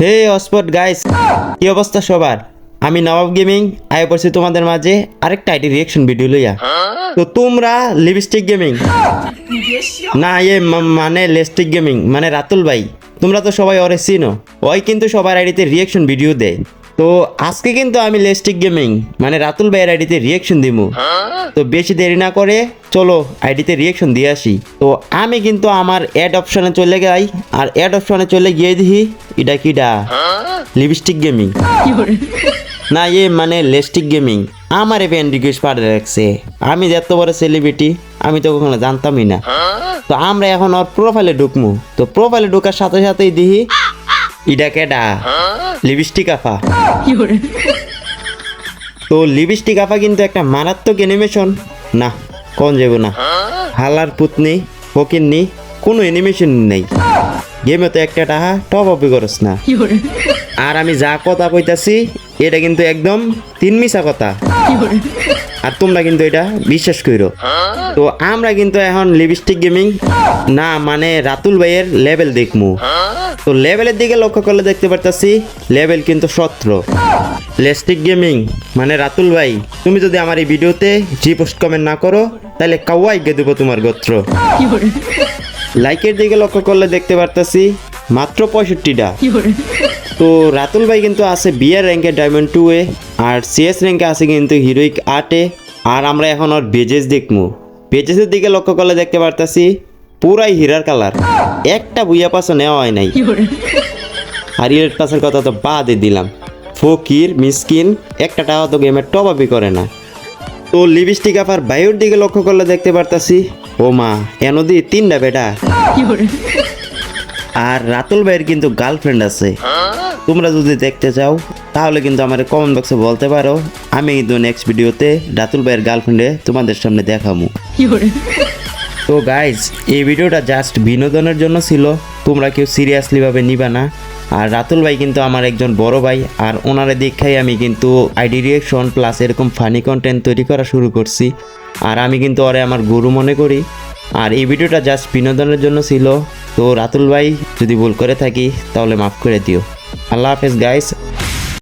হে অস্পট guys, কি অবস্থা সবার? আমি নবাব গেমিং আয় পড়ছি তোমাদের মাঝে আরেকটা আইডি রিয়েকশন ভিডিও লইয়া। তো তোমরা লিপস্টিক গেমিং না মানে লেস্টিক গেমিং মানে রাতুল ভাই, তোমরা তো সবাই ওরে চিনো। ওই কিন্তু সবার আইডিতে রিয়েকশন ভিডিও দেয়। তো আজকে কিন্তু আমি লেস্টিক গেমিং মানে রাতুল ভাইয়ের আইডিতে রিয়েকশন দিমু। তো বেশি দেরি না করে চলো আইডিতে রিয়েকশন দিয়ে আসি। তো আমি কিন্তু আমার অ্যাড অপশনে চলে যাই, আর অ্যাড অপশনে চলে গিয়ে দেখি এটা কিডা লিপস্টিক গেমিং না মানে লেস্টিক গেমিং আমার ফ্রেন্ড রিকোয়েস্ট পাঠিয়ে রাখছে। আমি যে এত বড় সেলিব্রিটি আমি তো কখনো জানতামই না। তো আমরা এখন ওর প্রোফাইলে ঢুকমু। তো প্রোফাইলে ঢোকার সাথে সাথেই দেখি ইডা কেডা লিপস্টিক আফা। তো লিপস্টিক আফা কিন্তু একটা মারাত্মক অ্যানিমেশন না, কোন যাব না হালার পুতনি ফকিরনি, কোনো অ্যানিমেশন নেই গেমে। তো একটা টাহা টপ আপি করস না। আর আমি যা কথা কইতাছি এটা কিন্তু একদম তিন মিশা কথা, আর তোমরা কিন্তু এটা বিশ্বাস করো। তো আমরা কিন্তু এখন লিপস্টিক গেমিং না মানে রাতুল ভাইয়ের লেভেল দেখমু। তো লেভেলের দিকে লক্ষ্য করলে দেখতে পারতাছি লেভেল কিন্তু 17। লেস্টিক গেমিং মানে রাতুল ভাই, তুমি যদি আমার এই ভিডিওতে রিপোস্ট কমেন্ট না করো তাহলে কাওয়াই গে দেবো তোমার গোত্র। লাইকের দিকে লক্ষ্য করলে দেখতে পারতাছি মাত্র 65টা। তো রাতুল ভাই কিন্তু আছে বিয়ার র্যাঙ্কে ডায়মন্ড 2-এ, আর সিএস র্যাঙ্কে আছে কিন্তু হিরোইক 8-এ। আর আমরা এখন ওর বেজেস দেখবো। বেজেসের দিকে লক্ষ্য করলে দেখতে পারতাছি পুরাই হীরার কালার, একটা বুইয়া পাশও নেওয়া হয় নাই। আর ইলেট পাসের কথা তো বাদই দিলাম, ফকির মিসকিন একটা টাকা তো গেমের টপ আপই করে না। তো লিপস্টিক আপার বায়ুর দিকে লক্ষ্য করলে দেখতে পারতাছি ও মা এনদি 3টা বেটা। আর রাতুল ভাইয়ের কিন্তু গার্লফ্রেন্ড আছে। তোমরা যদি দেখতে চাও তাহলে কিন্তু আমার কমেন্ট বক্সে বলতে পারো, আমি কিন্তু নেক্সট ভিডিওতে রাতুল ভাইয়ের গার্লফ্রেন্ডে তোমাদের সামনে দেখাবো। তো গাইজ এই ভিডিওটা জাস্ট বিনোদনের জন্য ছিল, তোমরা কেউ সিরিয়াসলি ভাবে নিবা না। আর রাতুল ভাই কিন্তু আমার একজন বড় ভাই, আর ওনারে দেখাই আমি কিন্তু আইডি রিয়েকশন প্লাস এরকম ফানি কন্টেন্ট তৈরি করা শুরু করছি। আর আমি কিন্তু ওরে আমার গুরু মনে করি। আর এই ভিডিওটা জাস্ট বিনোদনের জন্য ছিল। তো রাতুল ভাই যদি ভুল করে থাকি তাহলে মাফ করে দিও। আল্লাহ হাফেজ গাইস।